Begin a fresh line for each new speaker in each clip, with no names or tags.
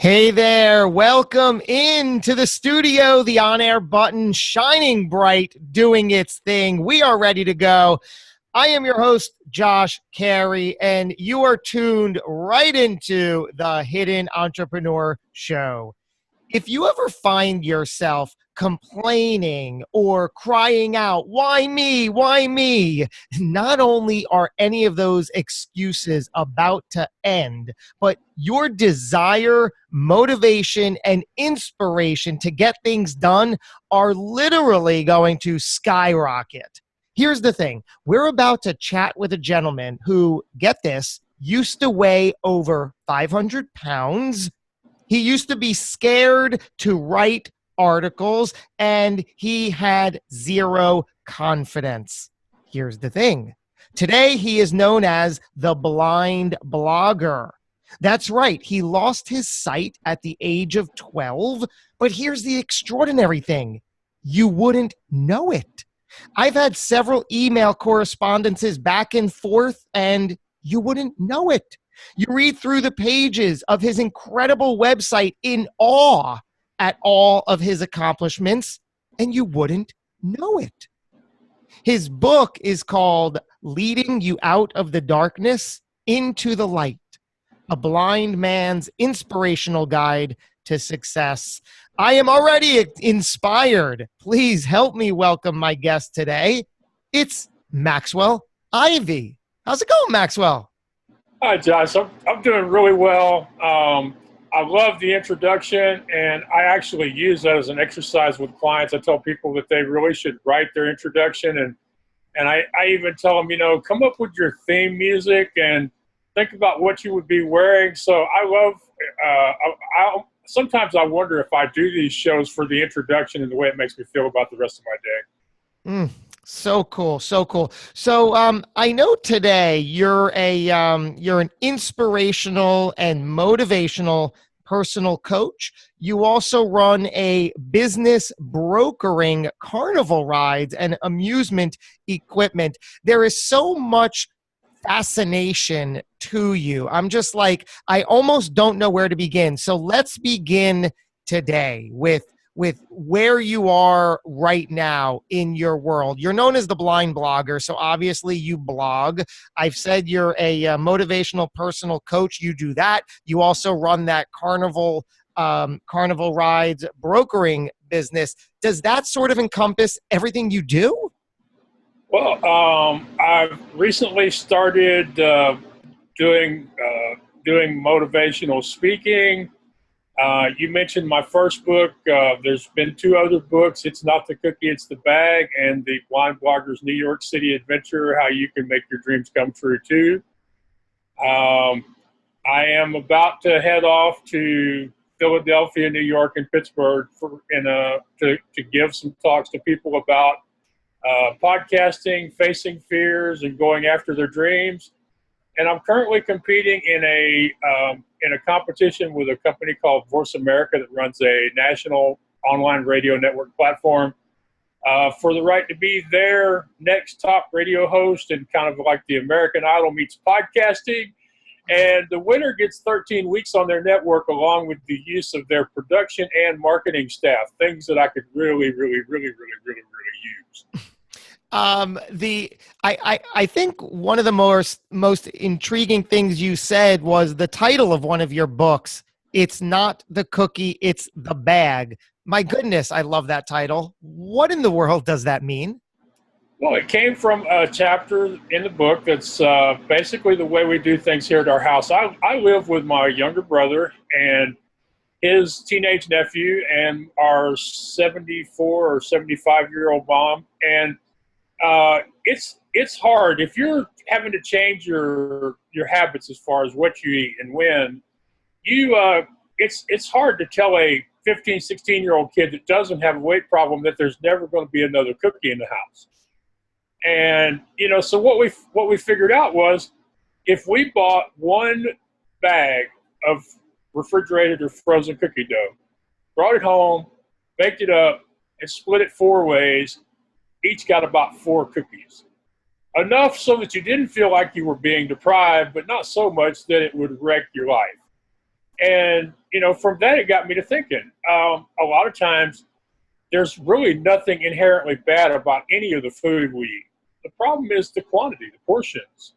Hey there, welcome into the studio, the on-air button shining bright, doing its thing. We are ready to go. I am your host, Josh Carey, and you are tuned right into the Hidden Entrepreneur Show. If you ever find yourself complaining or crying out, why me, why me? Not only are any of those excuses about to end, but your desire, motivation, and inspiration to get things done are literally going to skyrocket. Here's the thing. We're about to chat with a gentleman who, get this, used to weigh over 500 pounds. He used to be scared to write articles, and he had zero confidence. Here's the thing. Today, he is known as the blind blogger. That's right. He lost his sight at the age of 12, but here's the extraordinary thing. You wouldn't know it. I've had several email correspondences back and forth, and you wouldn't know it. You read through the pages of his incredible website in awe at all of his accomplishments, and you wouldn't know it. His book is called Leading You Out of the Darkness into the Light, a blind man's inspirational guide to success. I am already inspired. Please help me welcome my guest today. It's Maxwell Ivey. How's it going, Maxwell?
Hi, Josh. I'm doing really well. I love the introduction, and I actually use that as an exercise with clients. I tell people that they really should write their introduction, and I even tell them, come up with your theme music and think about what you would be wearing. So I love, sometimes I wonder if I do these shows for the introduction and the way it makes me feel about the rest of my day.
So cool. So cool. So I know today you're an inspirational and motivational personal coach. You also run a business brokering carnival rides and amusement equipment. There is so much fascination to you. I'm just like, I almost don't know where to begin. So let's begin today with where you are right now in your world. You're known as the blind blogger, so obviously you blog. I've said you're a motivational personal coach. You do that. You also run that carnival rides brokering business. Does that sort of encompass everything you do?
Well, I've recently started doing motivational speaking. You mentioned my first book. There's been two other books. It's Not the Cookie, It's the Bag, and the Blind Blogger's New York City Adventure, How You Can Make Your Dreams Come True Too. I am about to head off to Philadelphia, New York, and Pittsburgh to give some talks to people about podcasting, facing fears, and going after their dreams. And I'm currently competing in a competition with a company called Voice America that runs a national online radio network platform for the right to be their next top radio host, and kind of like the American Idol meets podcasting. And the winner gets 13 weeks on their network, along with the use of their production and marketing staff, things that I could really, really, really, really, really, really use.
I think one of the most intriguing things you said was the title of one of your books. It's Not the Cookie, It's the Bag. My goodness, I love that title. What in the world does that mean?
Well, it came from a chapter in the book that's basically the way we do things here at our house. I live with my younger brother and his teenage nephew and our 74 or 75-year-old mom. And it's hard if you're having to change your habits as far as what you eat and when. It's hard to tell a 15, 16-year-old kid that doesn't have a weight problem that there's never going to be another cookie in the house. And so what we figured out was, if we bought one bag of refrigerated or frozen cookie dough, brought it home, baked it up, and split it 4 ways, each got about 4 cookies. Enough so that you didn't feel like you were being deprived, but not so much that it would wreck your life. And from that, it got me to thinking. A lot of times, there's really nothing inherently bad about any of the food we eat. The problem is the quantity, the portions.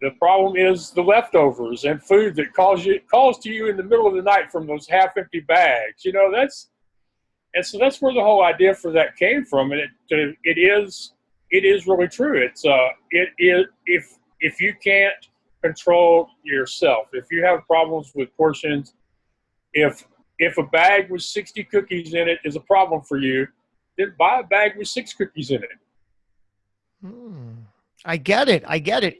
The problem is the leftovers and food that calls to you in the middle of the night from those half-empty bags. So that's where the whole idea for that came from, and it is really true. It is if you can't control yourself, if you have problems with portions, if a bag with 60 cookies in it is a problem for you, then buy a bag with 6 cookies in it.
I get it.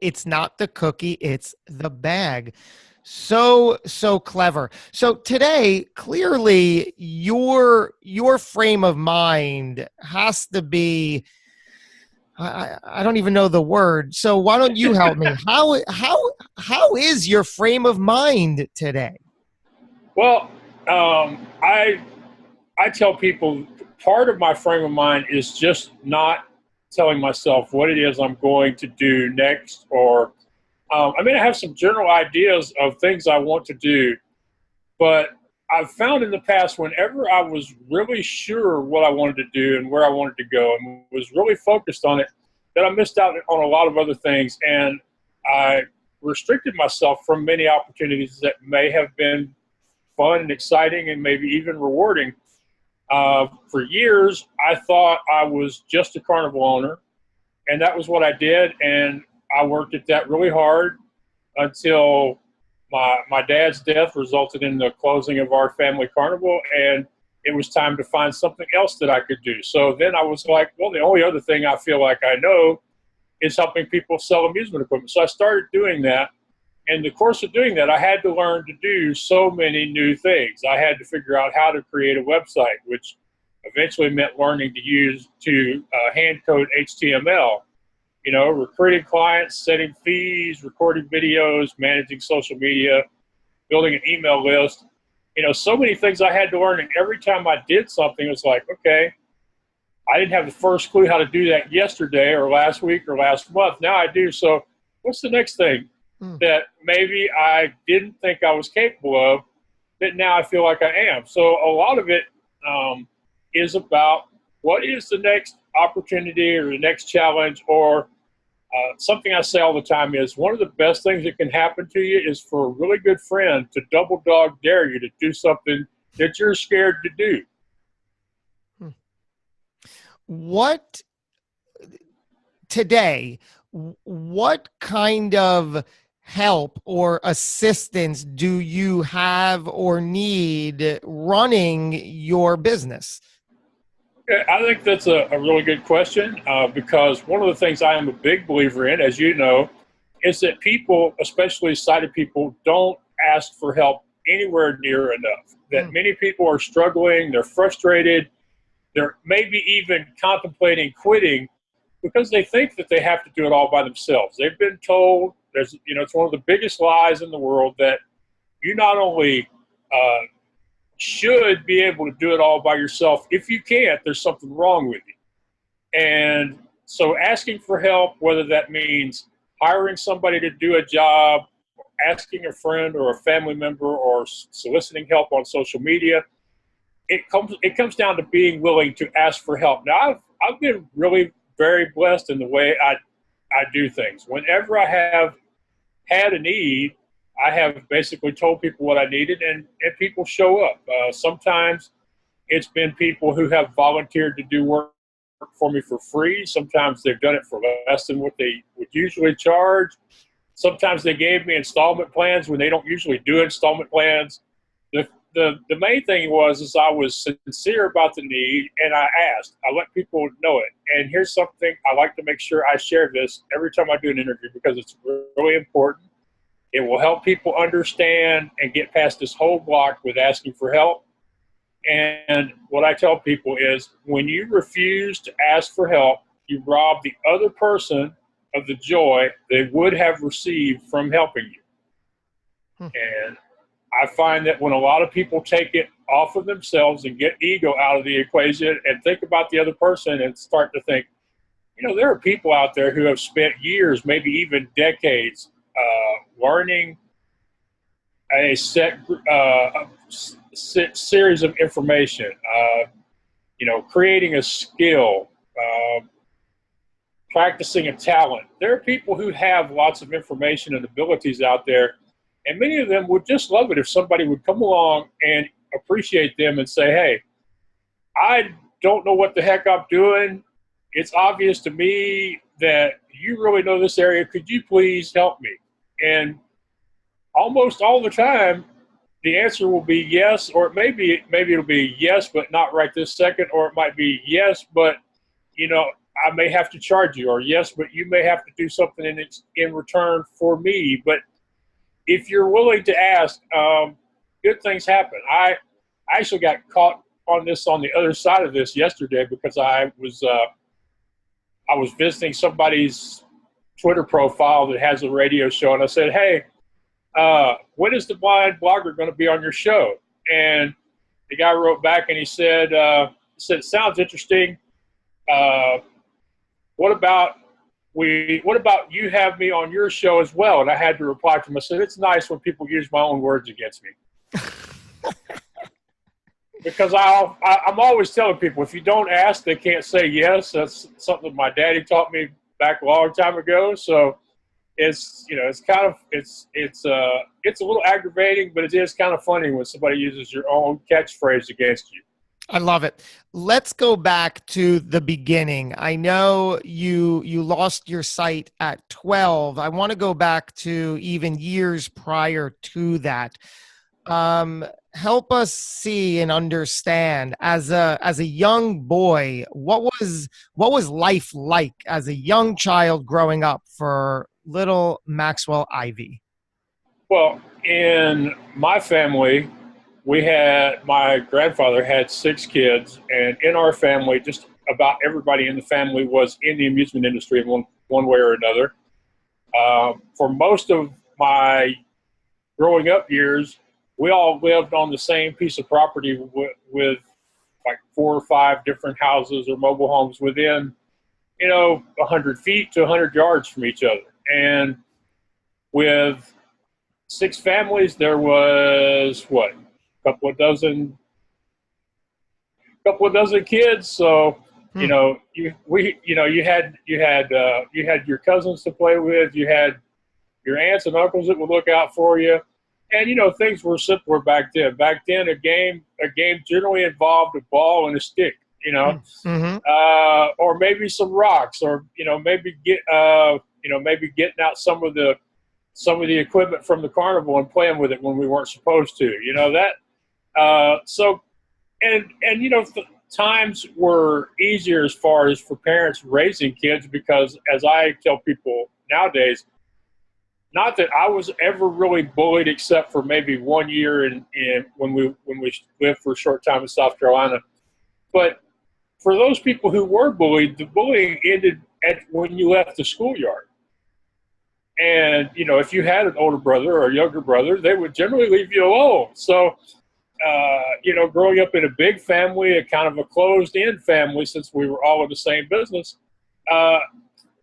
It's not the cookie, it's the bag. So clever. So today, clearly your frame of mind has to be, I don't even know the word. So why don't you help me? How is your frame of mind today?
Well, I tell people part of my frame of mind is just not telling myself what it is I'm going to do next, or I have some general ideas of things I want to do, but I've found in the past, whenever I was really sure what I wanted to do and where I wanted to go and was really focused on it, that I missed out on a lot of other things, and I restricted myself from many opportunities that may have been fun and exciting and maybe even rewarding. For years, I thought I was just a carnival owner, and that was what I did, and I worked at that really hard until my dad's death resulted in the closing of our family carnival, and it was time to find something else that I could do. So then I was like, well, the only other thing I feel like I know is helping people sell amusement equipment. So I started doing that. In the course of doing that, I had to learn to do so many new things. I had to figure out how to create a website, which eventually meant learning to use hand code HTML, recruiting clients, setting fees, recording videos, managing social media, building an email list, so many things I had to learn. And every time I did something, it was like, okay, I didn't have the first clue how to do that yesterday or last week or last month. Now I do. So what's the next thing that maybe I didn't think I was capable of that now I feel like I am? So a lot of it is about what is the next opportunity or the next challenge, or something I say all the time is one of the best things that can happen to you is for a really good friend to double dog dare you to do something that you're scared to do.
What today, what kind of help or assistance do you have or need running your business?
I think that's a really good question, because one of the things I am a big believer in, as you know, is that people, especially sighted people, don't ask for help anywhere near enough. That many people are struggling, they're frustrated, they're maybe even contemplating quitting because they think that they have to do it all by themselves. They've been told it's one of the biggest lies in the world that you not only should be able to do it all by yourself. If you can't, there's something wrong with you. And so asking for help, whether that means hiring somebody to do a job, asking a friend or a family member, or soliciting help on social media, it comes down to being willing to ask for help. Now, I've been really very blessed in the way I do things. Whenever I have had a need, I have basically told people what I needed, and people show up. Sometimes it's been people who have volunteered to do work for me for free. Sometimes they've done it for less than what they would usually charge. Sometimes they gave me installment plans when they don't usually do installment plans. The main thing is I was sincere about the need, and I asked. I let people know it. And here's something I like to make sure I share this every time I do an interview because it's really important. It will help people understand and get past this whole block with asking for help. And what I tell people is when you refuse to ask for help, you rob the other person of the joy they would have received from helping you. And I find that when a lot of people take it off of themselves and get ego out of the equation and think about the other person and start to think, there are people out there who have spent years, maybe even decades, learning a series of information, creating a skill, practicing a talent. There are people who have lots of information and abilities out there, and many of them would just love it if somebody would come along and appreciate them and say, hey, I don't know what the heck I'm doing. It's obvious to me that you really know this area. Could you please help me? And almost all the time, the answer will be yes, or maybe it'll be yes, but not right this second, or it might be yes, but I may have to charge you, or yes, but you may have to do something in return for me. But if you're willing to ask, good things happen. I actually got caught on the other side of this yesterday because I was visiting somebody's Twitter profile that has a radio show, and I said, hey, when is the blind blogger going to be on your show? And the guy wrote back and he said, sounds interesting. What about you have me on your show as well? And I had to reply to him. I said, it's nice when people use my own words against me. Because I'm always telling people, if you don't ask, they can't say yes. That's something my daddy taught me back a long time ago. So it's a little aggravating, but it is kind of funny when somebody uses your own catchphrase against you.
I love it. Let's go back to the beginning. I know you lost your sight at 12. I want to go back to even years prior to that. Help us see and understand as a young boy, what was life like as a young child growing up for little Maxwell Ivey?
Well, in my family, my grandfather had 6 kids, and in our family, just about everybody in the family was in the amusement industry in one way or another. For most of my growing up years, we all lived on the same piece of property with like 4 or 5 different houses or mobile homes within, 100 feet to 100 yards from each other. And with 6 families, there was a couple of dozen kids. So, you had your cousins to play with, you had your aunts and uncles that would look out for you. And, things were simpler back then. Back then, a game generally involved a ball and a stick, or maybe some rocks, or, maybe getting out some of the equipment from the carnival and playing with it when we weren't supposed to, times were easier as far as for parents raising kids, because as I tell people nowadays, not that I was ever really bullied except for maybe 1 year when we lived for a short time in South Carolina. But for those people who were bullied, the bullying ended when you left the schoolyard. And, if you had an older brother or a younger brother, they would generally leave you alone. So, growing up in a big family, a kind of a closed-in family, since we were all in the same business,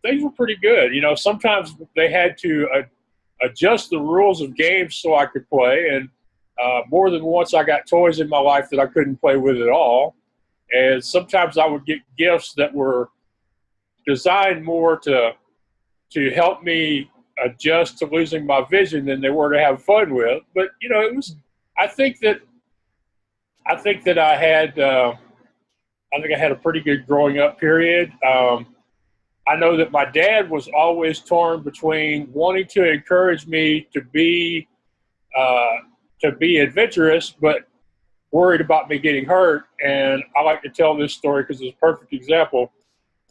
things were pretty good. Sometimes they had to adjust the rules of games so I could play. And more than once, I got toys in my life that I couldn't play with at all. And sometimes I would get gifts that were designed more to help me adjust to losing my vision than they were to have fun with. But, it was, I think that I had a pretty good growing up period. I know that my dad was always torn between wanting to encourage me to be adventurous, but worried about me getting hurt. And I like to tell this story because it's a perfect example.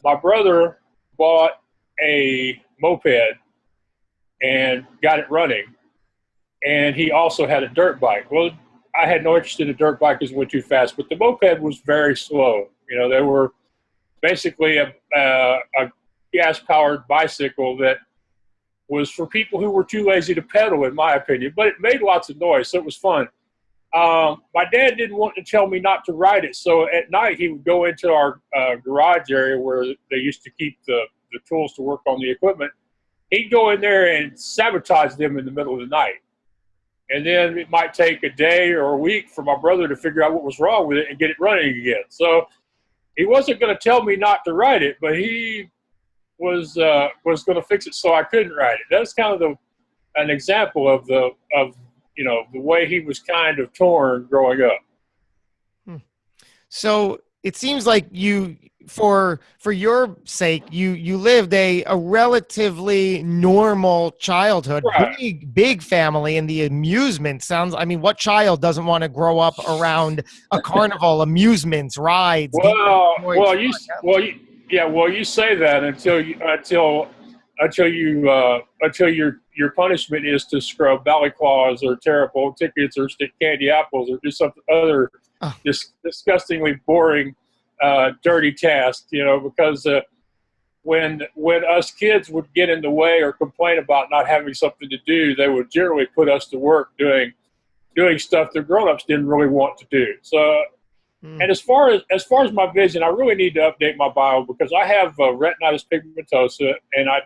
My brother bought a moped and got it running, and he also had a dirt bike. Well, I had no interest in a dirt bike because it went too fast, but the moped was very slow. They were basically a gas-powered bicycle that was for people who were too lazy to pedal, in my opinion, but it made lots of noise, so it was fun. My dad didn't want to tell me not to ride it, so at night he would go into our garage area where they used to keep the tools to work on the equipment. He'd go in there and sabotage them in the middle of the night. And then it might take a day or a week for my brother to figure out what was wrong with it and get it running again. So he wasn't going to tell me not to write it, but he was going to fix it so I couldn't write it. That's kind of an example of the way he was kind of torn growing up.
So it seems like you, for your sake, you lived a relatively normal childhood,
Right.
big family, and the amusement sounds. I mean, what child doesn't want to grow up around a carnival, amusements, rides?
You say that until your punishment is to scrub ballet claws or tear up old tickets or stick candy apples or do something other disgustingly boring, dirty task. Because when us kids would get in the way or complain about not having something to do, they would generally put us to work doing stuff that grown-ups didn't really want to do. So. And as far as my vision, I really need to update my bio because I have retinitis pigmentosa, and I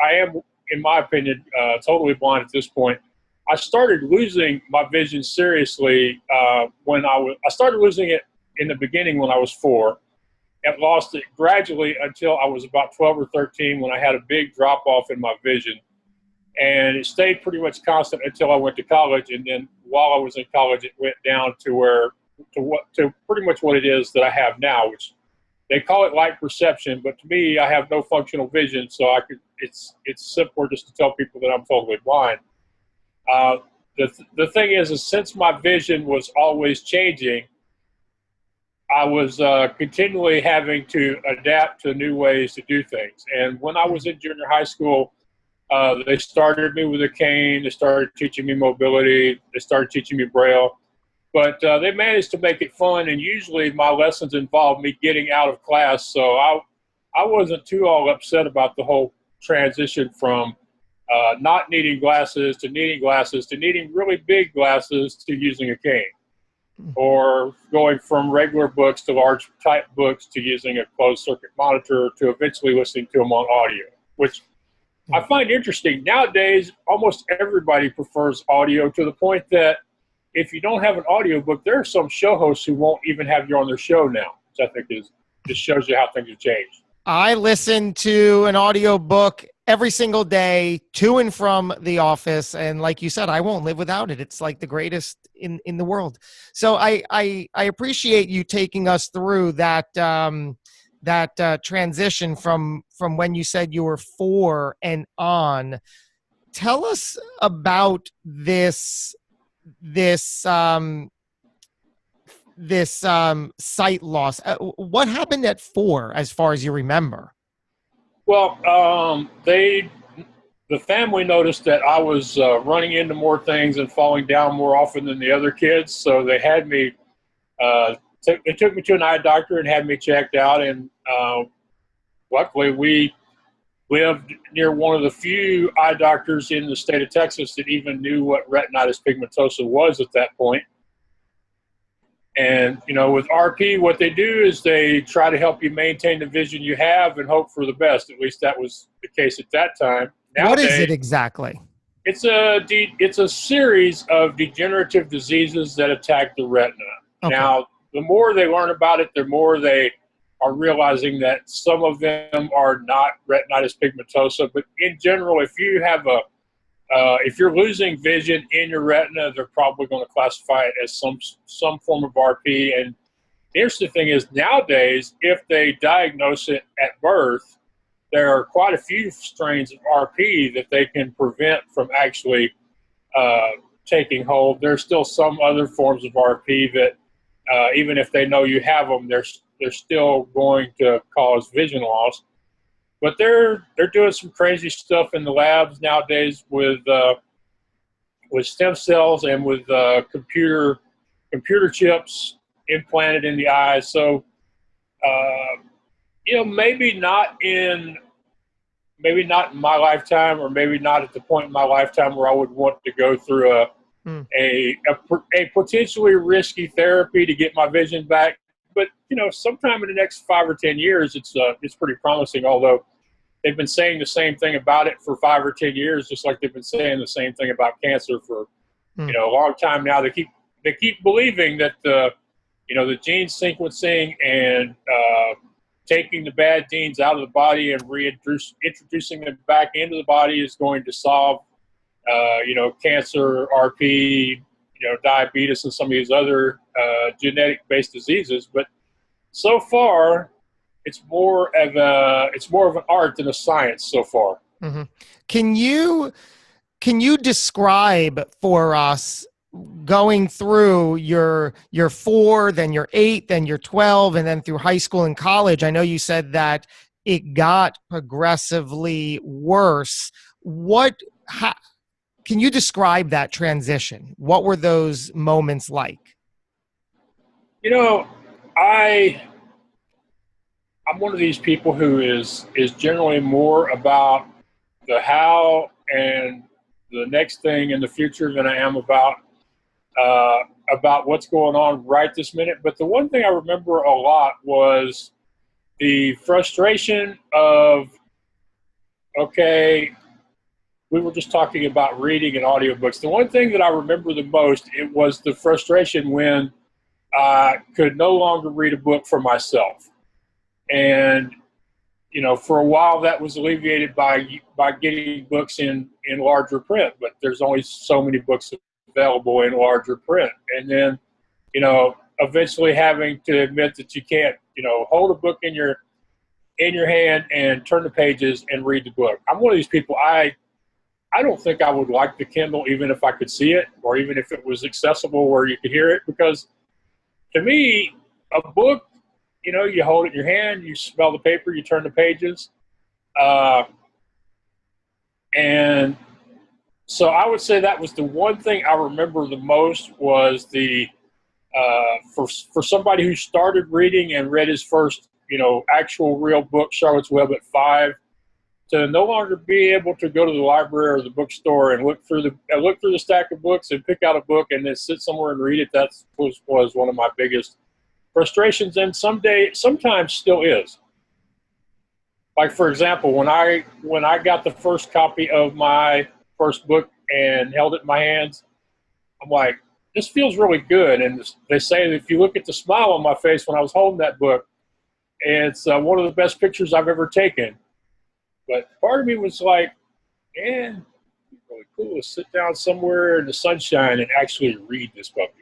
am, in my opinion, totally blind at this point. I started losing my vision seriously I started losing it in the beginning when I was 4, and lost it gradually until I was about 12 or 13 when I had a big drop off in my vision, and it stayed pretty much constant until I went to college, and then while I was in college, it went down to pretty much what it is that I have now, which they call it light perception, but to me, I have no functional vision, so it's simpler just to tell people that I'm totally blind. The thing is since my vision was always changing, I was continually having to adapt to new ways to do things. And when I was in junior high school, they started me with a cane, they started teaching me mobility, they started teaching me Braille. But they managed to make it fun, and usually my lessons involved me getting out of class, so I wasn't too all upset about the whole transition from not needing glasses to needing really big glasses to using a cane, or going from regular books to large type books to using a closed circuit monitor to eventually listening to them on audio, which I find interesting. Nowadays, almost everybody prefers audio to the point that if you don't have an audiobook, there are some show hosts who won't even have you on their show now, which I think just shows you how things have changed.
I listen to an audiobook every single day to and from the office, and like you said, I won't live without it. It's like the greatest in the world. So I appreciate you taking us through that transition from when you said you were 4 and on. Tell us about this sight loss. What happened at 4, as far as you remember?
Well, the family noticed that I was running into more things and falling down more often than the other kids, so they had me. They took me to an eye doctor and had me checked out, and luckily we lived near one of the few eye doctors in the state of Texas that even knew what retinitis pigmentosa was at that point. And, with RP, what they do is they try to help you maintain the vision you have and hope for the best. At least that was the case at that time. Nowadays,
what is it exactly?
It's a series of degenerative diseases that attack the retina. Okay. Now, the more they learn about it, the more they are realizing that some of them are not retinitis pigmentosa, but in general, if you have if you're losing vision in your retina, they're probably going to classify it as some form of RP. And the interesting thing is nowadays, if they diagnose it at birth, there are quite a few strains of RP that they can prevent from actually taking hold. There's still some other forms of RP that even if they know you have them, they're still going to cause vision loss. But they're doing some crazy stuff in the labs nowadays with stem cells and with computer chips implanted in the eyes. So maybe not in my lifetime, or maybe not at the point in my lifetime where I would want to go through a potentially risky therapy to get my vision back. But sometime in the next 5 or 10 years, it's pretty promising. Although they've been saying the same thing about it for 5 or 10 years, just like they've been saying the same thing about cancer for
Hmm.
A long time now. They keep believing that the gene sequencing and taking the bad genes out of the body and introducing them back into the body is going to solve, cancer, RP, diabetes, and some of these other genetic-based diseases. But so far, it's more of an art than a science so far.
Mm-hmm. Can you describe for us, going through your 4, then your 8, then your 12, and then through high school and college? I know you said that it got progressively worse. Can you describe that transition? What were those moments like?
I'm one of these people who is generally more about the how and the next thing in the future than I am about what's going on right this minute. But the one thing I remember a lot was the frustration of, okay, we were just talking about reading and audiobooks. The one thing that I remember the most, it was the frustration when I could no longer read a book for myself. And, for a while that was alleviated by getting books in larger print, but there's only so many books available in larger print. And then, eventually having to admit that you can't, hold a book in your hand and turn the pages and read the book. I'm one of these people, I don't think I would like the Kindle even if I could see it, or even if it was accessible where you could hear it, because to me, a book, you hold it in your hand, you smell the paper, you turn the pages. And so I would say that was the one thing I remember the most, was for somebody who started reading and read his first, actual real book, Charlotte's Web, at 5, to no longer be able to go to the library or the bookstore and look through the stack of books and pick out a book and then sit somewhere and read it. That was one of my biggest frustrations, and sometimes still is. Like, for example, when I got the first copy of my first book and held it in my hands, I'm like, this feels really good. And they say that if you look at the smile on my face when I was holding that book, it's one of the best pictures I've ever taken. But part of me was like, man, it's really cool to sit down somewhere in the sunshine and actually read this puppy.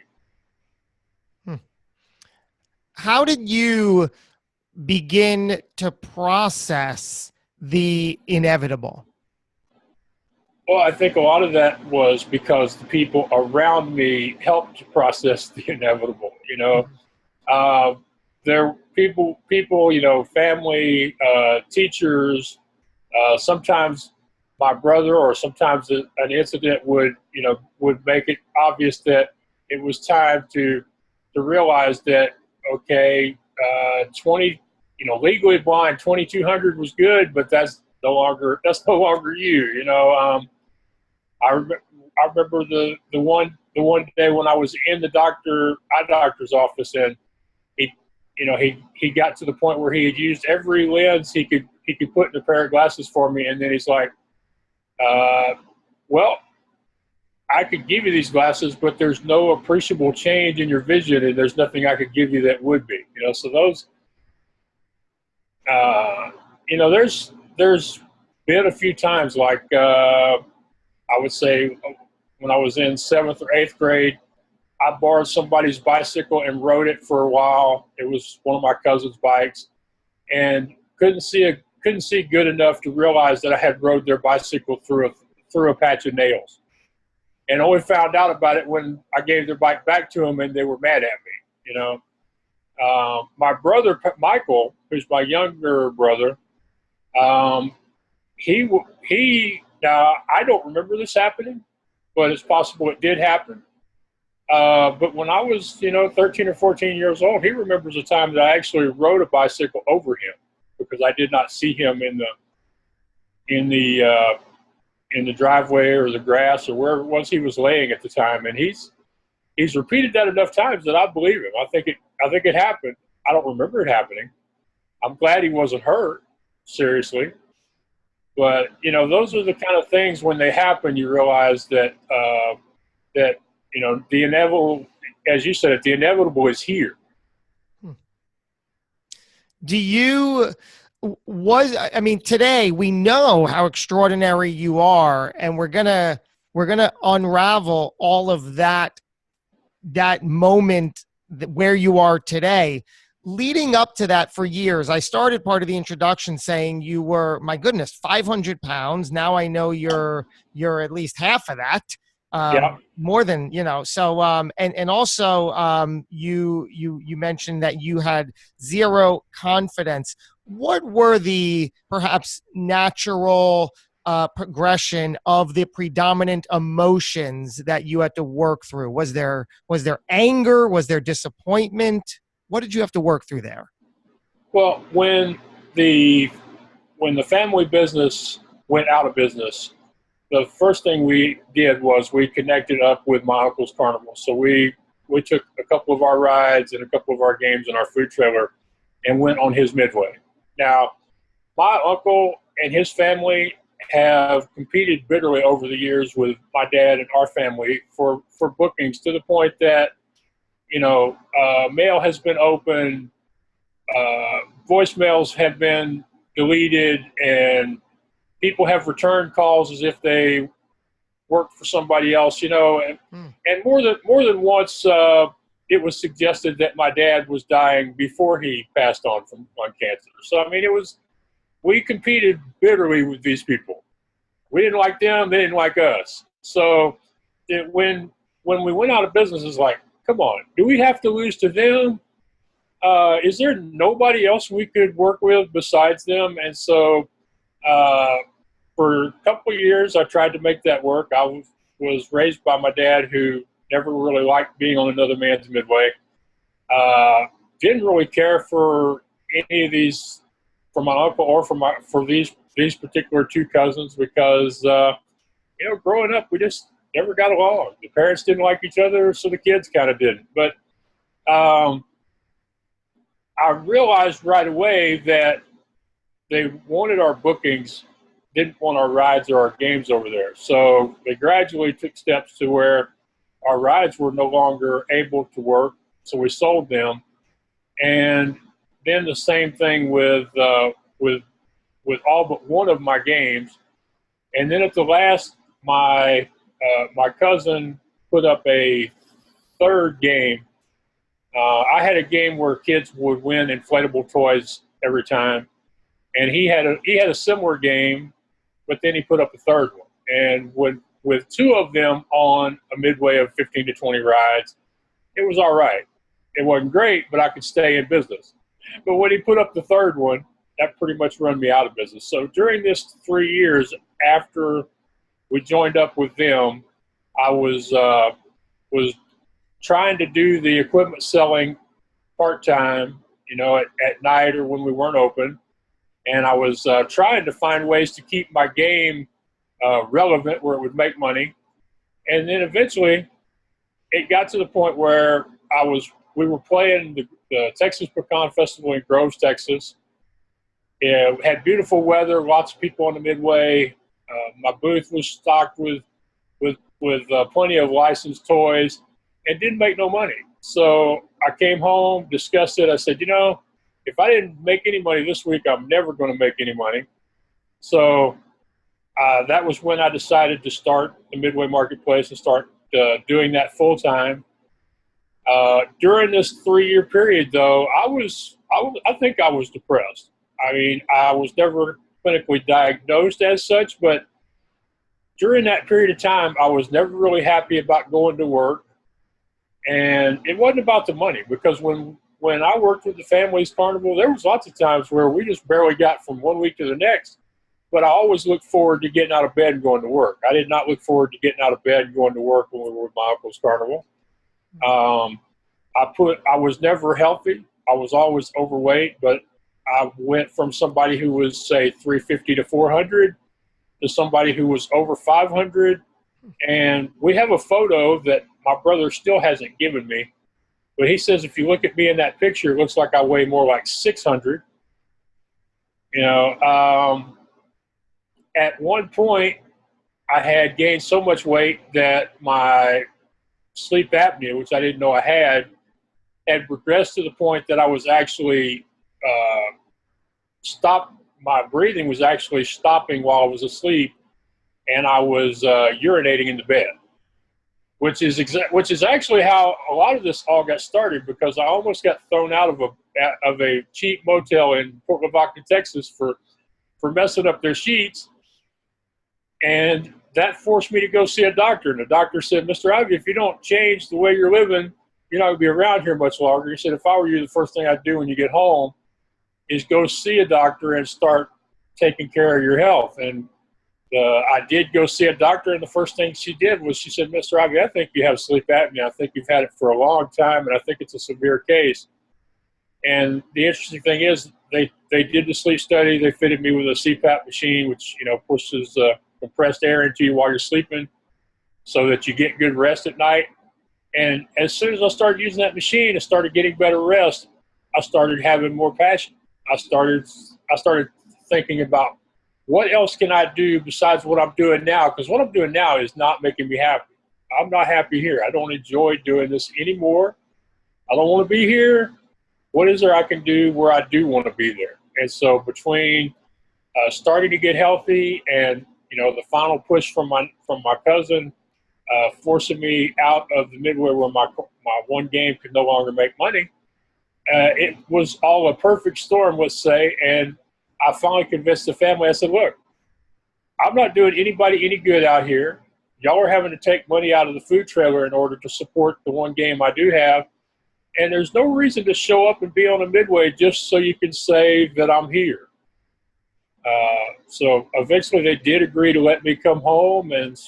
How did you begin to process the inevitable?
Well, I think a lot of that was because the people around me helped to process the inevitable. There were people, family, teachers. Sometimes my brother, or sometimes an incident would make it obvious that it was time to realize that, okay, 20, legally blind, 2200 was good, but that's no longer you. I remember the one day when I was in the eye doctor's office, and he got to the point where he had used every lens he could put in a pair of glasses for me, and then he's like, well, I could give you these glasses, but there's no appreciable change in your vision, and there's nothing I could give you that would be. So those, there's been a few times, like I would say when I was in 7th or 8th grade, I borrowed somebody's bicycle and rode it for a while. It was one of my cousin's bikes, and couldn't see good enough to realize that I had rode their bicycle through a patch of nails, and only found out about it when I gave their bike back to them and they were mad at me. My brother Michael, who's my younger brother, he now I don't remember this happening, but it's possible it did happen. But when I was 13 or 14 years old, he remembers a time that I actually rode a bicycle over him because I did not see him in the driveway or the grass or wherever it was he was laying at the time. And he's repeated that enough times that I believe him. I think it happened. I don't remember it happening. I'm glad he wasn't hurt, seriously. But those are the kind of things, when they happen, you realize that the inevitable, as you said, the inevitable is here.
Today we know how extraordinary you are, and we're gonna unravel all of that moment where you are today. Leading up to that for years, I started part of the introduction saying you were, my goodness, 500 pounds. Now I know you're at least half of that.
Yeah.
More than, so, and also, you mentioned that you had zero confidence. What were the perhaps natural progression of the predominant emotions that you had to work through? Was there anger? Was there disappointment? What did you have to work through there?
Well, when the family business went out of business, the first thing we did was we connected up with my uncle's carnival. So we took a couple of our rides and a couple of our games in our food trailer and went on his midway. Now, my uncle and his family have competed bitterly over the years with my dad and our family for bookings, to the point that, mail has been opened, voicemails have been deleted, and people have returned calls as if they worked for somebody else, and more than once, it was suggested that my dad was dying before he passed on from lung cancer. So, we competed bitterly with these people. We didn't like them; they didn't like us. So, when we went out of business, it's like, come on, do we have to lose to them? Is there nobody else we could work with besides them? And so, for a couple of years, I tried to make that work. I was raised by my dad, who never really liked being on another man's midway. Didn't really care for any of these, for my uncle or for these particular two cousins, because growing up, we just never got along. The parents didn't like each other, so the kids kind of didn't. But I realized right away that they wanted our bookings, didn't want our rides or our games over there. So they gradually took steps to where our rides were no longer able to work, so we sold them. And then the same thing with all but one of my games. And then at the last, my cousin put up a third game. I had a game where kids would win inflatable toys every time, and he had a similar game, but then he put up a third one. And with two of them on a midway of 15 to 20 rides, it was all right. It wasn't great, but I could stay in business. But when he put up the third one, that pretty much run me out of business. So during this 3 years after we joined up with them, I was trying to do the equipment selling part-time, at night or when we weren't open. And I was trying to find ways to keep my game relevant where it would make money. And then eventually it got to the point where we were playing the Texas Pecan Festival in Groves, Texas. It had beautiful weather, lots of people on the midway. My booth was stocked with plenty of licensed toys, and didn't make no money. So I came home, discussed it. I said, if I didn't make any money this week, I'm never going to make any money. So that was when I decided to start the Midway Marketplace and start doing that full time. During this 3-year period, though, I think I was depressed. I was never clinically diagnosed as such, but during that period of time, I was never really happy about going to work. And it wasn't about the money, because when I worked with the family's carnival, there was lots of times where we just barely got from one week to the next. But I always looked forward to getting out of bed and going to work. I did not look forward to getting out of bed and going to work when we were with my uncle's carnival. I was never healthy. I was always overweight, but I went from somebody who was, say, 350 to 400 to somebody who was over 500. And we have a photo that my brother still hasn't given me, but he says if you look at me in that picture, it looks like I weigh more like 600. At one point, I had gained so much weight that my sleep apnea, which I didn't know I had progressed to the point that I was actually my breathing was actually stopping while I was asleep, and I was urinating in the bed, which is actually how a lot of this all got started, because I almost got thrown out of a cheap motel in Fort Lavaca, Texas for messing up their sheets, and that forced me to go see a doctor. And the doctor said, "Mr. Ivey, if you don't change the way you're living, you're not going to be around here much longer." He said, "If I were you, the first thing I'd do when you get home is go see a doctor and start taking care of your health." And I did go see a doctor, and the first thing she did was she said, "Mr. Ivey, I think you have sleep apnea. I think you've had it for a long time, and I think it's a severe case." And the interesting thing is they did the sleep study. They fitted me with a CPAP machine, which, pushes compressed air into you while you're sleeping so that you get good rest at night. And as soon as I started using that machine and started getting better rest, I started having more passion. I started thinking about, what else can I do besides what I'm doing now? Because what I'm doing now is not making me happy. I'm not happy here. I don't enjoy doing this anymore. I don't want to be here. What is there I can do where I do want to be there? And so between starting to get healthy and, the final push from my cousin, forcing me out of the midway where my one game could no longer make money, it was all a perfect storm, let's say. And I finally convinced the family. I said, "Look, I'm not doing anybody any good out here. Y'all are having to take money out of the food trailer in order to support the one game I do have. And there's no reason to show up and be on a midway just so you can say that I'm here." So eventually they did agree to let me come home, and,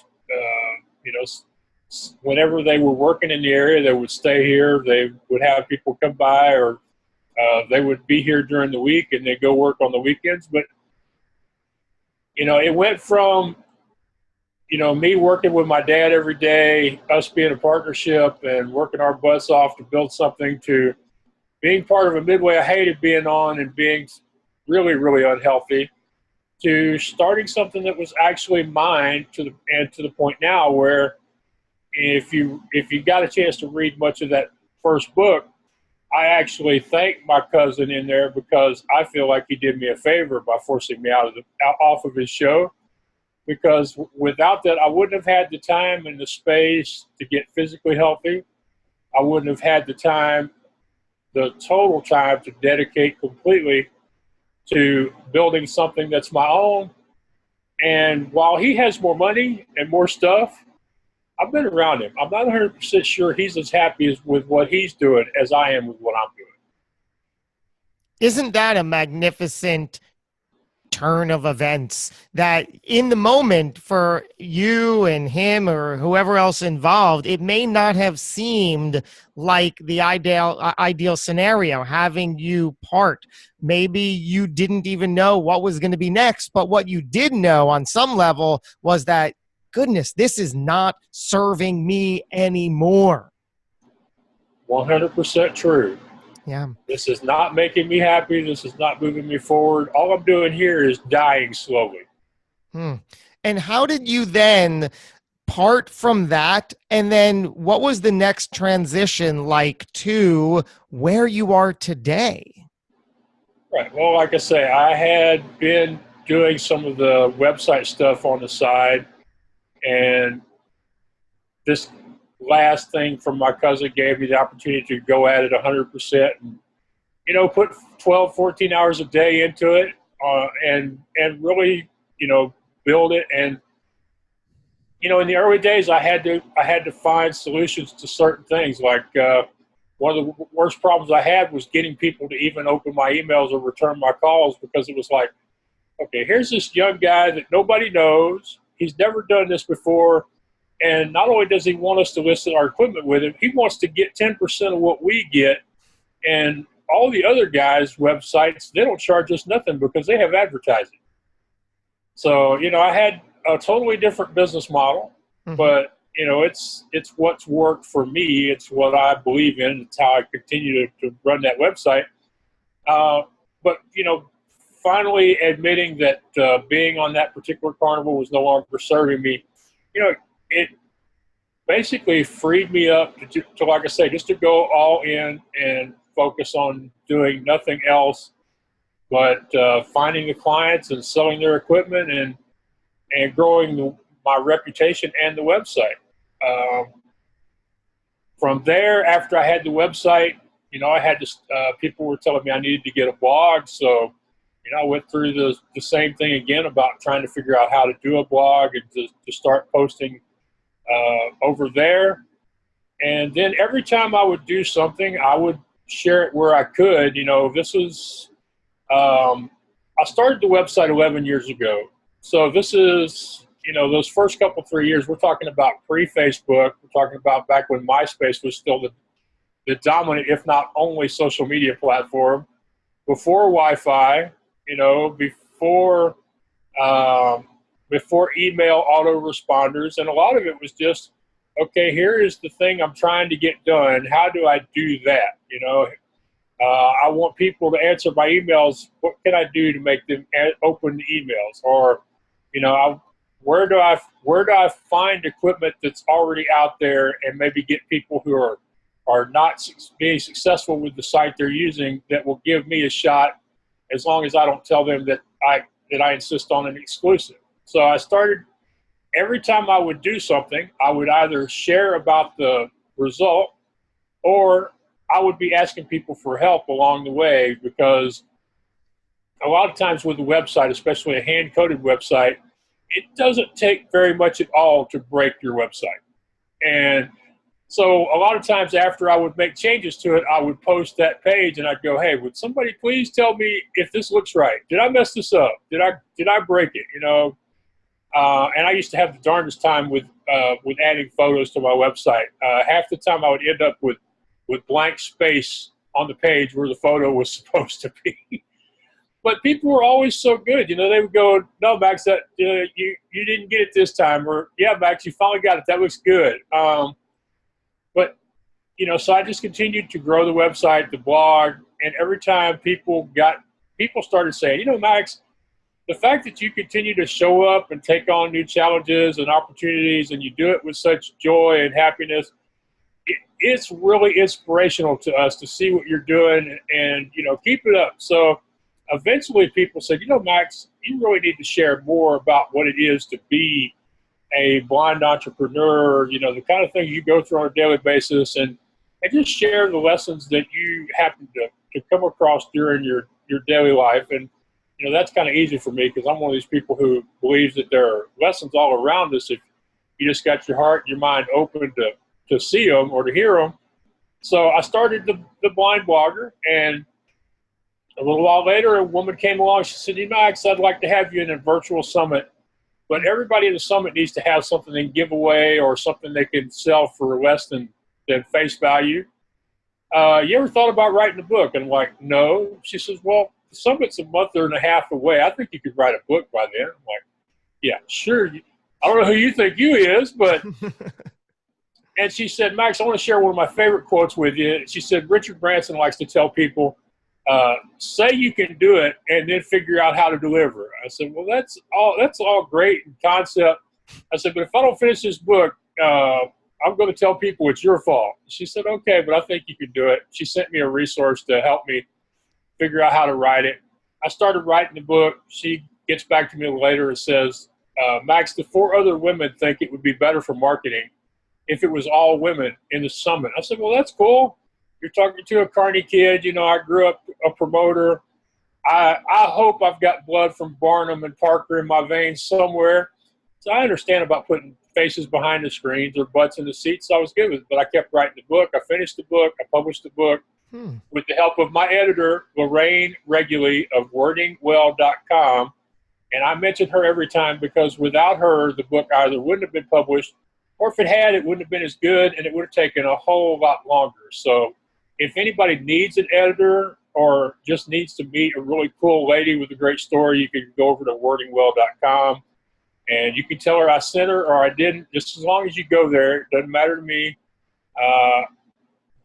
whenever they were working in the area, they would stay here. They would have people come by, or they would be here during the week and they'd go work on the weekends. But, it went from, me working with my dad every day, us being a partnership and working our butts off to build something, to being part of a midway I hated being on and being really, really unhealthy, to starting something that was actually mine, to the point now where if you got a chance to read much of that first book, I actually thank my cousin in there, because I feel like he did me a favor by forcing me off of his show. Because without that, I wouldn't have had the time and the space to get physically healthy. I wouldn't have had the total time to dedicate completely to building something that's my own. And while he has more money and more stuff, I've been around him. I'm not 100% sure he's as happy with what he's doing as I am with what I'm doing.
Isn't that a magnificent turn of events, that in the moment for you and him or whoever else involved, it may not have seemed like the ideal scenario, having you part. Maybe you didn't even know what was going to be next, but what you did know on some level was that, goodness, this is not serving me anymore.
100% true.
Yeah.
This is not making me happy. This is not moving me forward. All I'm doing here is dying slowly.
And how did you then part from that? And then what was the next transition like to where you are today?
Right. Well, like I say, I had been doing some of the website stuff on the side, and this last thing from my cousin gave me the opportunity to go at it 100% and, put 12, 14 hours a day into it, and really, build it. And, in the early days, I had to find solutions to certain things. Like one of the worst problems I had was getting people to even open my emails or return my calls, because it was like, okay, here's this young guy that nobody knows. He's never done this before. And not only does he want us to list our equipment with him, he wants to get 10% of what we get. And all the other guys' websites, they don't charge us nothing because they have advertising. So, I had a totally different business model, but, it's what's worked for me. It's what I believe in. It's how I continue to run that website. But, finally admitting that being on that particular carnival was no longer serving me, basically freed me up to, like I say, just to go all in and focus on doing nothing else but finding the clients and selling their equipment and growing my reputation and the website. From there, after I had the website, I had to, people were telling me I needed to get a blog. So, I went through the same thing again about trying to figure out how to do a blog and to start posting over there. And then every time I would do something, I would share it where I could. This was, I started the website 11 years ago. So this is, those first couple, 3 years, we're talking about pre-Facebook. We're talking about back when MySpace was still the dominant, if not only, social media platform. Before Wi-Fi, before email autoresponders. And a lot of it was just, okay, here is the thing I'm trying to get done. How do I do that? I want people to answer my emails. What can I do to make them open the emails? Or, where do I find equipment that's already out there and maybe get people who are not being successful with the site they're using that will give me a shot, as long as I don't tell them that I insist on an exclusive. So I started, every time I would do something, I would either share about the result or I would be asking people for help along the way, because a lot of times with a website, especially a hand-coded website, it doesn't take very much at all to break your website. And so a lot of times after I would make changes to it, I would post that page and I'd go, hey, would somebody please tell me if this looks right? Did I mess this up? Did I break it? And I used to have the darndest time with adding photos to my website. Half the time I would end up with blank space on the page where the photo was supposed to be. But people were always so good. They would go, no, Max, that you didn't get it this time. Or, yeah, Max, you finally got it. That looks good. But, so I just continued to grow the website, the blog. And every time people started saying, Max, the fact that you continue to show up and take on new challenges and opportunities, and you do it with such joy and happiness, it's really inspirational to us to see what you're doing, and, keep it up. So eventually people said, Max, you really need to share more about what it is to be a blind entrepreneur, the kind of thing you go through on a daily basis, and just share the lessons that you happen to come across during your daily life. And, that's kind of easy for me, because I'm one of these people who believes that there are lessons all around us if you just got your heart and your mind open to see them or to hear them. So I started the Blind Blogger, and a little while later, a woman came along. She said, Max, I'd like to have you in a virtual summit, but everybody in the summit needs to have something they can give away or something they can sell for less than face value. You ever thought about writing a book? And I'm like, no. She says, well, the summit's a month and a half away. I think you could write a book by then. I'm like, yeah, sure. I don't know who you think you is, but... And she said, Max, I want to share one of my favorite quotes with you. She said, Richard Branson likes to tell people, say you can do it and then figure out how to deliver. I said, well, that's all great in concept. I said, but if I don't finish this book, I'm going to tell people it's your fault. She said, okay, but I think you can do it. She sent me a resource to help me figure out how to write it. I started writing the book. She gets back to me later and says, Max, the 4 other women think it would be better for marketing if it was all women in the summit. I said, well, that's cool. You're talking to a Carney kid. I grew up a promoter. I hope I've got blood from Barnum and Parker in my veins somewhere. So I understand about putting faces behind the screens or butts in the seats. So I was good with it, but I kept writing the book. I finished the book. I published the book with the help of my editor, Lorraine Reguly of wordingwell.com. And I mention her every time, because without her, the book either wouldn't have been published, or if it had, it wouldn't have been as good, and it would have taken a whole lot longer. So if anybody needs an editor or just needs to meet a really cool lady with a great story, you can go over to wordingwell.com, and you can tell her I sent her or I didn't. Just as long as you go there, it doesn't matter to me.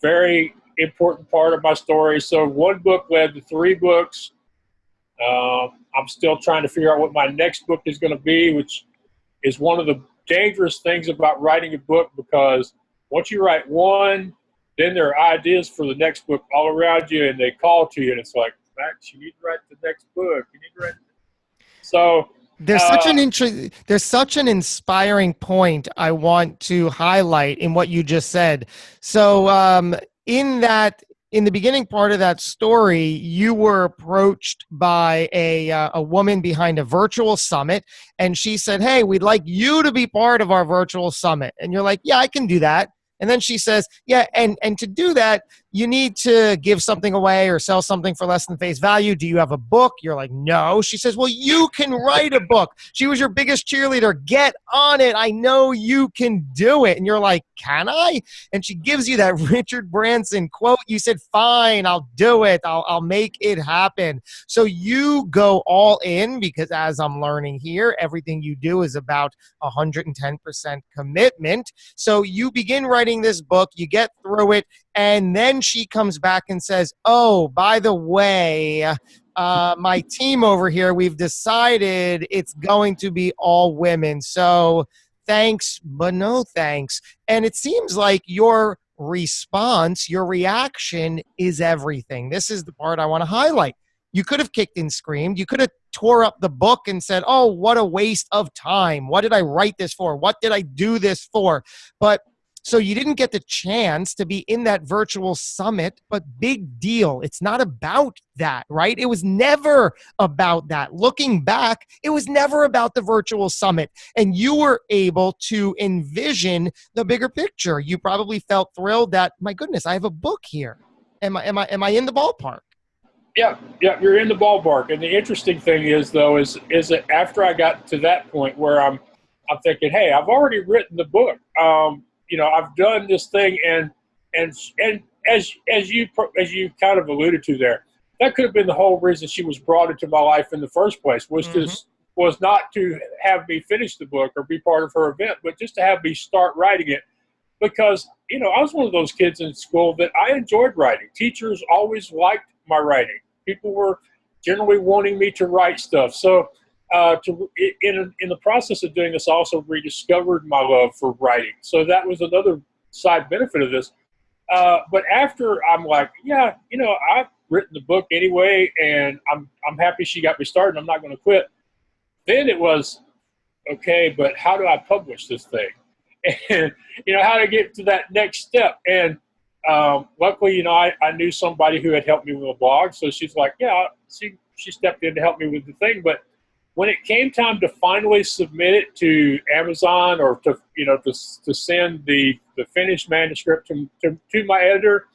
Very important part of my story. So 1 book led to 3 books. I'm still trying to figure out what my next book is going to be, which is one of the dangerous things about writing a book, because once you write one, then there are ideas for the next book all around you, and they call to you, and it's like, Max, you need to write the next book. You need to write. So
there's such an inspiring point I want to highlight in what you just said. So in the beginning part of that story, you were approached by a woman behind a virtual summit, and she said, "Hey, we'd like you to be part of our virtual summit." And you're like, "Yeah, I can do that." And then she says, "Yeah, and to do that, you need to give something away or sell something for less than face value. Do you have a book?" You're like, "No." She says, "Well, you can write a book. She was your biggest cheerleader. Get on it. I know you can do it." And you're like, "Can I?" And she gives you that Richard Branson quote. You said, "Fine, I'll do it. I'll make it happen." So you go all in, because as I'm learning here, everything you do is about 110% commitment. So you begin writing this book, you get through it, and then she comes back and says, "Oh, by the way, my team over here, we've decided it's going to be all women. So thanks, but no thanks." And it seems like your response, your reaction is everything. This is the part I want to highlight. You could have kicked and screamed. You could have tore up the book and said, "Oh, what a waste of time. What did I write this for? What did I do this for?" But so you didn't get the chance to be in that virtual summit, but big deal. It's not about that, right? It was never about that. Looking back, it was never about the virtual summit. And you were able to envision the bigger picture. You probably felt thrilled that, my goodness, I have a book here. Am I in the ballpark?
Yeah, you're in the ballpark. And the interesting thing is, though, is that after I got to that point where I'm thinking, hey, I've already written the book. I've done this thing, and as you kind of alluded to there, that could have been the whole reason she was brought into my life in the first place, was not to have me finish the book or be part of her event, but just to have me start writing it. Because, I was one of those kids in school that I enjoyed writing. Teachers always liked my writing. People were generally wanting me to write stuff. So in the process of doing this, I also rediscovered my love for writing. So that was another side benefit of this. But after, I'm like, yeah, I've written the book anyway, and I'm happy she got me started. I'm not going to quit. Then it was, okay, but how do I publish this thing? And, how to get to that next step. And luckily, I knew somebody who had helped me with a blog. So she's like, yeah, she stepped in to help me with the thing. But when it came time to finally submit it to Amazon, or to send the finished manuscript to my editor,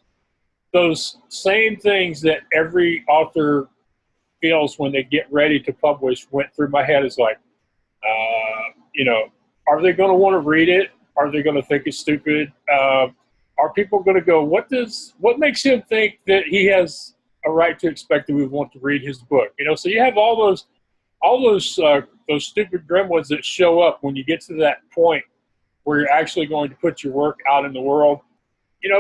those same things that every author feels when they get ready to publish went through my head. Is like, are they going to want to read it? Are they going to think it's stupid? Are people going to go, what makes him think that he has a right to expect that we want to read his book? So you have all those stupid gremlins that show up when you get to that point where you're actually going to put your work out in the world.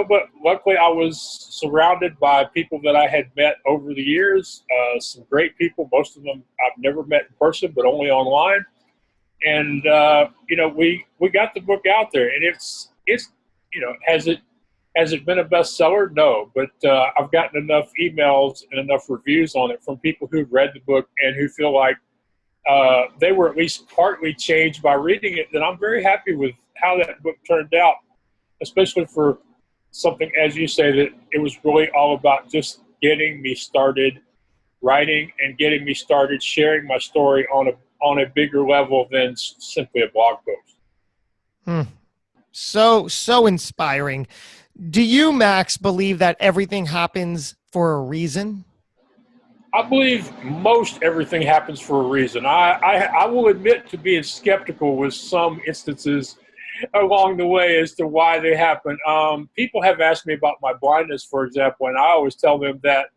But luckily I was surrounded by people that I had met over the years, some great people. Most of them I've never met in person, but only online. And, we got the book out there, and it's has it been a bestseller? No, but I've gotten enough emails and enough reviews on it from people who've read the book and who feel like they were at least partly changed by reading it, that I'm very happy with how that book turned out, especially for something, as you say, that it was really all about just getting me started writing and getting me started sharing my story on a bigger level than simply a blog post.
So inspiring. Do you, Max, believe that everything happens for a reason?
I believe most everything happens for a reason. I will admit to being skeptical with some instances along the way as to why they happen. People have asked me about my blindness, for example, and I always tell them that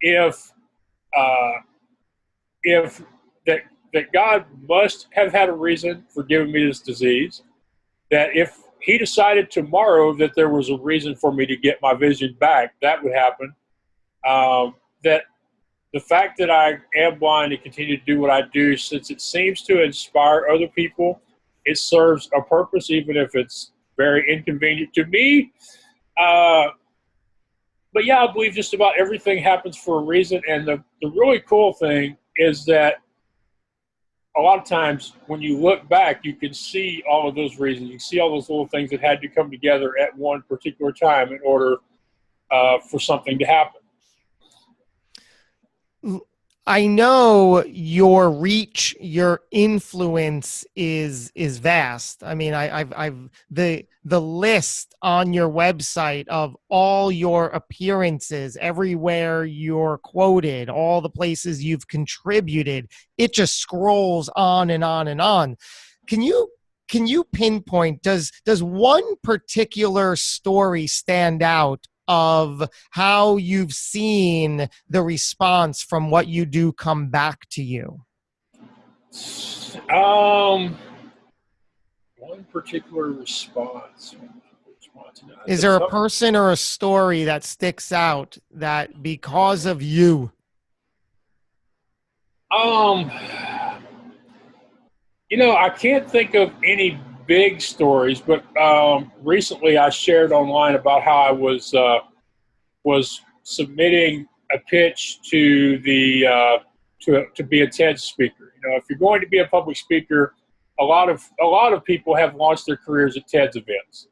if that God must have had a reason for giving me this disease, that if he decided tomorrow that there was a reason for me to get my vision back, that would happen. That the fact that I am blind and continue to do what I do, since it seems to inspire other people, it serves a purpose, even if it's very inconvenient to me. But yeah, I believe just about everything happens for a reason. And the really cool thing is that a lot of times when you look back, you can see all of those reasons. You see all those little things that had to come together at one particular time in order for something to happen.
I know your reach, your influence is vast. I mean, I've the list on your website of all your appearances, everywhere you're quoted, all the places you've contributed, it just scrolls on and on and on. Can you pinpoint, does one particular story stand out of how you've seen the response from what you do come back to you?
One particular response.
Is there a person or a story that sticks out that because of you?
I can't think of any big stories, but recently I shared online about how I was submitting a pitch to the to be a TED speaker. If you're going to be a public speaker, a lot of people have launched their careers at TED's events.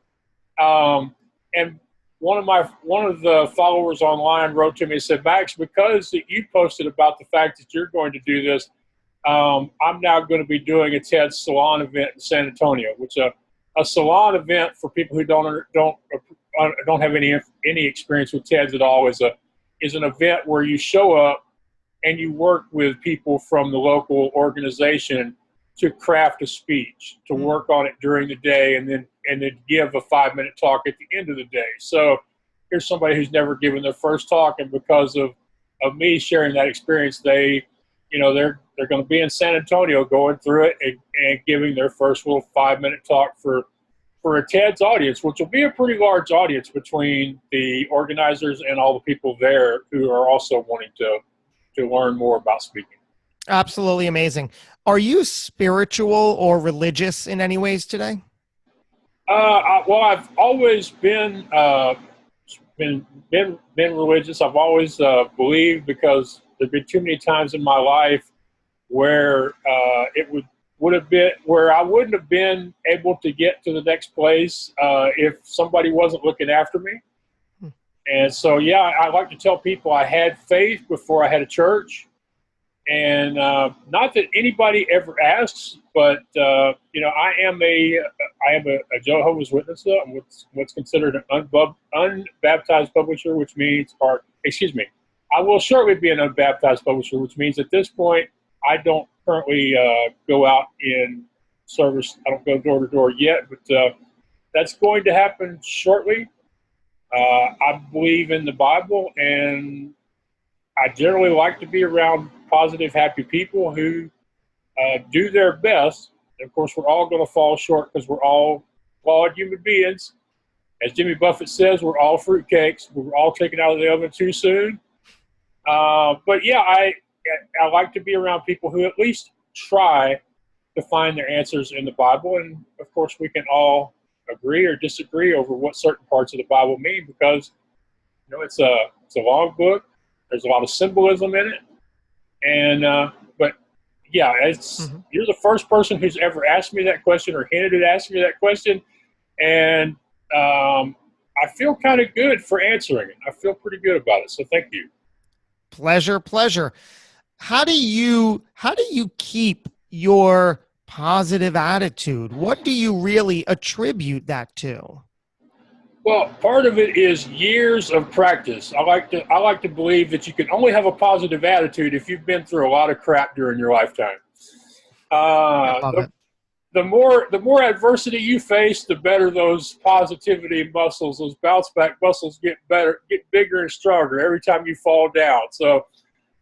And one of the followers online wrote to me and said, Max, because you posted about the fact that you're going to do this, I'm now going to be doing a TED salon event in San Antonio, which a salon event, for people who don't have any experience with TEDs at all, is an event where you show up and you work with people from the local organization to craft a speech, to work on it during the day, and then give a 5-minute talk at the end of the day. So here's somebody who's never given their first talk, and because of me sharing that experience, they're going to be in San Antonio going through it and giving their first little 5-minute talk for a TED's audience, which will be a pretty large audience between the organizers and all the people there who are also wanting to learn more about speaking.
Absolutely amazing. Are you spiritual or religious in any ways today?
Well, I've always been religious. I've always believed, because there've been too many times in my life where it would have been where I wouldn't have been able to get to the next place if somebody wasn't looking after me. And so, yeah, I like to tell people I had faith before I had a church. And not that anybody ever asks, but I am a Jehovah's Witness. I'm what's considered an unbaptized publisher, which means, I will shortly be an unbaptized publisher, which means at this point I don't currently go out in service. I don't go door to door yet, but that's going to happen shortly. I believe in the Bible, and I generally like to be around positive, happy people who do their best. And of course, we're all going to fall short because we're all flawed human beings. As Jimmy Buffett says, we're all fruitcakes. We're all taken out of the oven too soon. But yeah, I like to be around people who at least try to find their answers in the Bible. And of course, we can all agree or disagree over what certain parts of the Bible mean, because it's a long book. There's a lot of symbolism in it. And but yeah, you're the first person who's ever asked me that question or hinted at asking me that question, and I feel kind of good for answering it. I feel pretty good about it, so thank you.
Pleasure. How do you keep your positive attitude? What do you really attribute that to?
Well, part of it is years of practice. I like to believe that you can only have a positive attitude if you've been through a lot of crap during your lifetime. The more adversity you face, the better those positivity muscles, those bounce back muscles get bigger and stronger every time you fall down. So,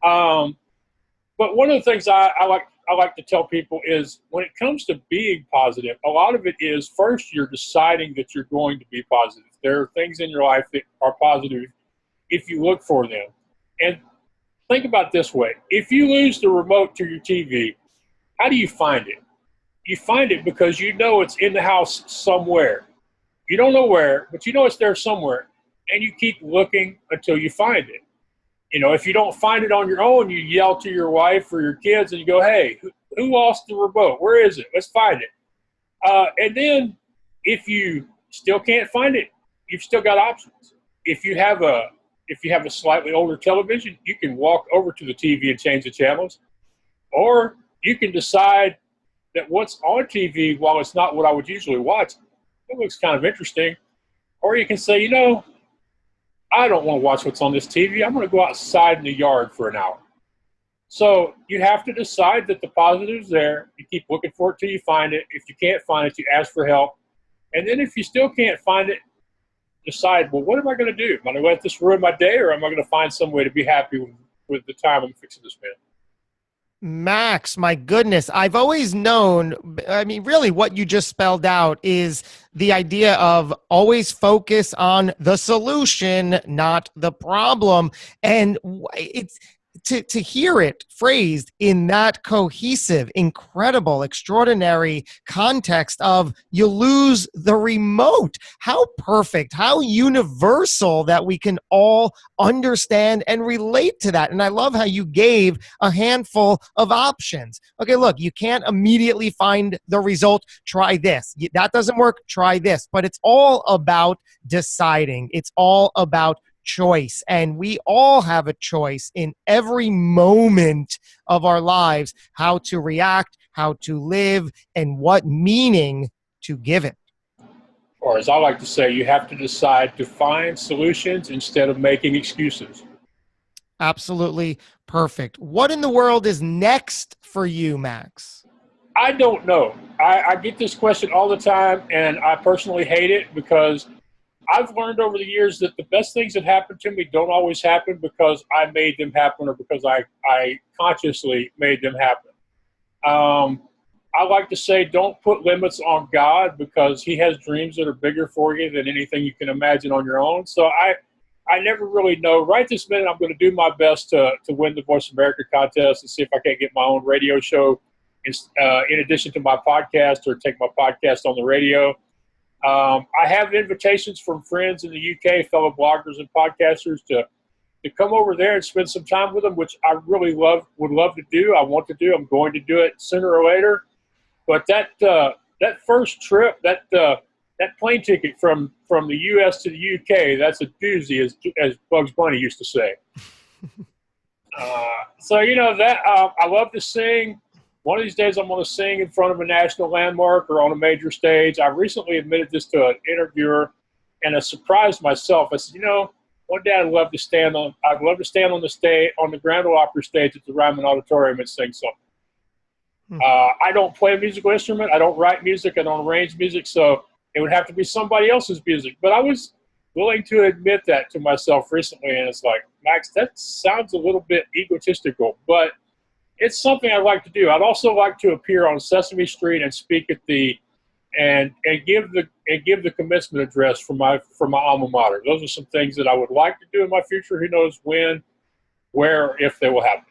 but one of the things I like to tell people is, when it comes to being positive, a lot of it is, first, you're deciding that you're going to be positive. There are things in your life that are positive if you look for them. And think about it this way. If you lose the remote to your TV, how do you find it? you find it because you know it's in the house somewhere. You don't know where, but you know it's there somewhere. And you keep looking until you find it. You know, if you don't find it on your own, you yell to your wife or your kids and you go, hey, who lost the remote? Where is it? Let's find it. And then if you still can't find it, you've still got options. If you have a slightly older television, you can walk over to the TV and change the channels. Or you can decide that what's on TV, while it's not what I would usually watch, it looks kind of interesting. Or you can say, you know, I don't want to watch what's on this TV. I'm going to go outside in the yard for an hour. So you have to decide that the positive's there. You keep looking for it till you find it. If you can't find it, you ask for help. And then if you still can't find it, decide, well, what am I going to do? Am I going to let this ruin my day, or am I going to find some way to be happy with the time I'm fixing to spend?
Max, my goodness, I've always known, I mean, really what you just spelled out is the idea of always focus on the solution, not the problem. And it's to hear it phrased in that cohesive, incredible, extraordinary context of you lose the remote. How perfect, how universal that we can all understand and relate to that. And I love how you gave a handful of options. Okay, look, you can't immediately find the result. Try this. That doesn't work. Try this. But it's all about deciding. It's all about choice. And we all have a choice in every moment of our lives, how to react, how to live, and what meaning to give it.
Or as I like to say, you have to decide to find solutions instead of making excuses.
Absolutely perfect. What in the world is next for you, Max?
I don't know. I get this question all the time, and I personally hate it because I've learned over the years that the best things that happen to me don't always happen because I made them happen or because I consciously made them happen. I like to say don't put limits on God because he has dreams that are bigger for you than anything you can imagine on your own. So I never really know. Right this minute, I'm going to do my best to win the Voice America contest and see if I can't get my own radio show in addition to my podcast or take my podcast on the radio. I have invitations from friends in the UK, fellow bloggers and podcasters, to come over there and spend some time with them, which I really would love to do. I want to do. I'm going to do it sooner or later. But that first trip, that plane ticket from the U.S. to the U.K., that's a doozy, as Bugs Bunny used to say. So you know that I love to sing. One of these days I'm going to sing in front of a national landmark or on a major stage. I recently admitted this to an interviewer, and I surprised myself. I said, you know, one day I'd love to stand on the stage, on the Grand Ole Opry stage at the Ryman Auditorium and sing something. I don't play a musical instrument. I don't write music. I don't arrange music. So it would have to be somebody else's music. But I was willing to admit that to myself recently. And it's like, Max, that sounds a little bit egotistical, but it's something I'd like to do. I'd also like to appear on Sesame Street and speak at and give the commencement address for my alma mater. Those are some things that I would like to do in my future. Who knows when, where, if they will happen.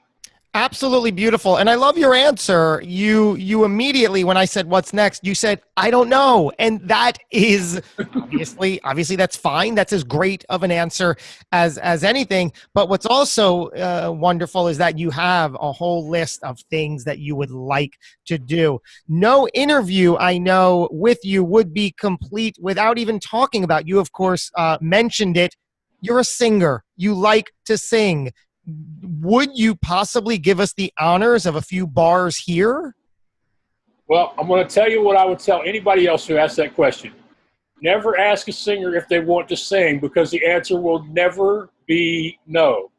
Absolutely beautiful. And I love your answer. You immediately, when I said, what's next, you said, I don't know. And that is obviously that's fine. That's as great of an answer as anything. But what's also wonderful is that you have a whole list of things that you would like to do. No interview, I know, with you would be complete without even talking about, you of course mentioned it. You're a singer. You like to sing. Would you possibly give us the honors of a few bars here?
Well, I'm going to tell you what I would tell anybody else who asks that question. Never ask a singer if they want to sing, because the answer will never be no.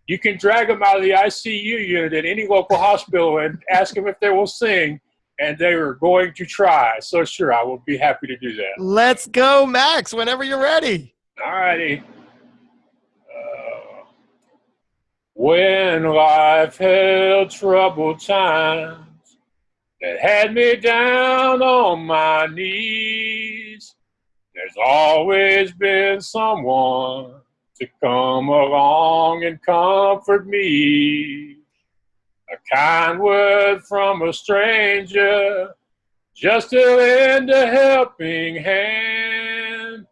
You can drag them out of the ICU unit at any local hospital and ask them if they will sing, and they are going to try. So sure, I will be happy to do that.
Let's go, Max, whenever you're ready.
All righty. When life held troubled times that had me down on my knees, there's always been someone to come along and comfort me. A kind word from a stranger just to lend a helping hand,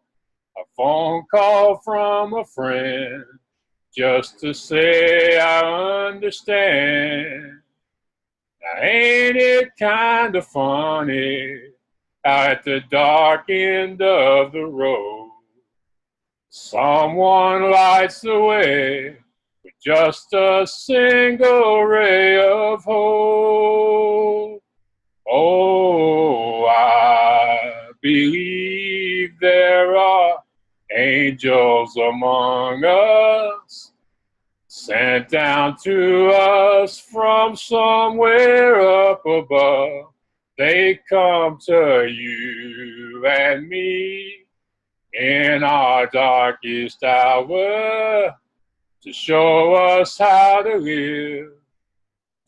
a phone call from a friend, just to say I understand. Now, ain't it kind of funny out at the dark end of the road, someone lights the way with just a single ray of hope. Oh, I believe there are angels among us, sent down to us from somewhere up above. They come to you and me in our darkest hour to show us how to live,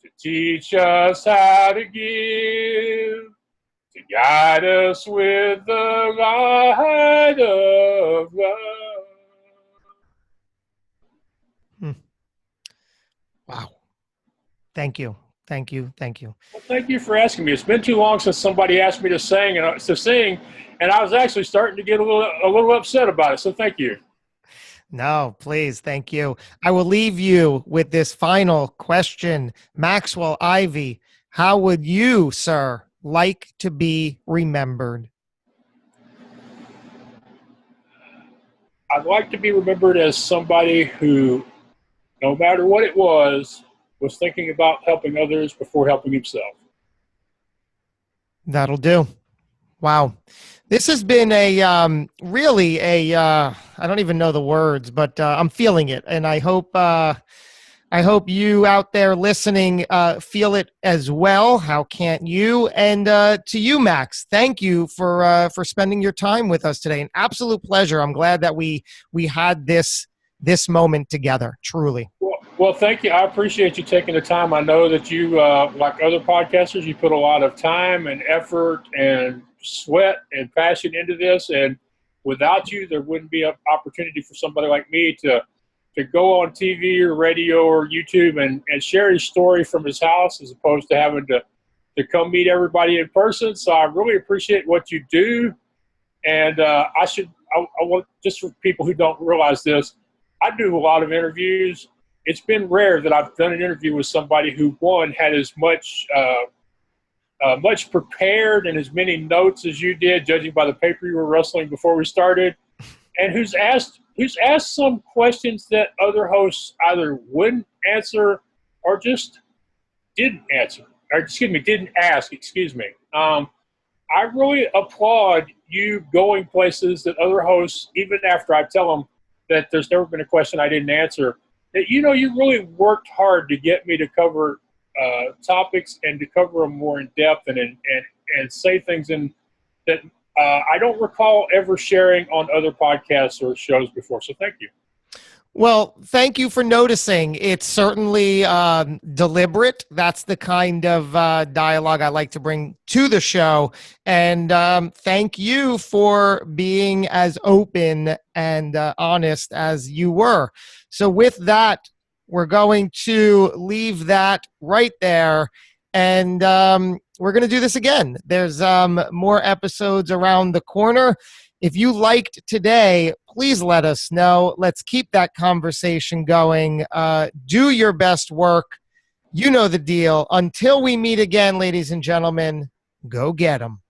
to teach us how to give, to guide us with the light of love.
Wow. Thank you. Thank you. Thank you.
Well, thank you for asking me. It's been too long since somebody asked me to sing, and I was actually starting to get a little upset about it. So thank you.
No, please. Thank you. I will leave you with this final question. Maxwell Ivey, how would you, sir, like to be remembered?
I'd like to be remembered as somebody who, no matter what it was thinking about helping others before helping himself.
That'll do. Wow. This has been a really I don't even know the words, but I'm feeling it. And I hope you out there listening feel it as well. How can't you? And to you, Max, thank you for spending your time with us today. An absolute pleasure. I'm glad that we had this moment together, truly.
Well, thank you. I appreciate you taking the time. I know that you, like other podcasters, you put a lot of time and effort and sweat and passion into this. And without you, there wouldn't be an opportunity for somebody like me to go on TV or radio or YouTube and share his story from his house as opposed to having to come meet everybody in person. So I really appreciate what you do. And I want, just for people who don't realize this, I do a lot of interviews. It's been rare that I've done an interview with somebody who, one, had as much prepared and as many notes as you did, judging by the paper you were rustling before we started, and who's asked some questions that other hosts either wouldn't answer or just didn't answer, or didn't ask. I really applaud you going places that other hosts, even after I tell them that there's never been a question I didn't answer, that, you really worked hard to get me to cover topics and to cover them more in depth and say things that I don't recall ever sharing on other podcasts or shows before. So thank you.
Well, thank you for noticing. It's certainly deliberate. That's the kind of dialogue I like to bring to the show. And thank you for being as open and honest as you were. So with that, we're going to leave that right there. And we're going to do this again. There's more episodes around the corner. If you liked today, please let us know. Let's keep that conversation going. Do your best work. You know the deal. Until we meet again, ladies and gentlemen, go get 'em.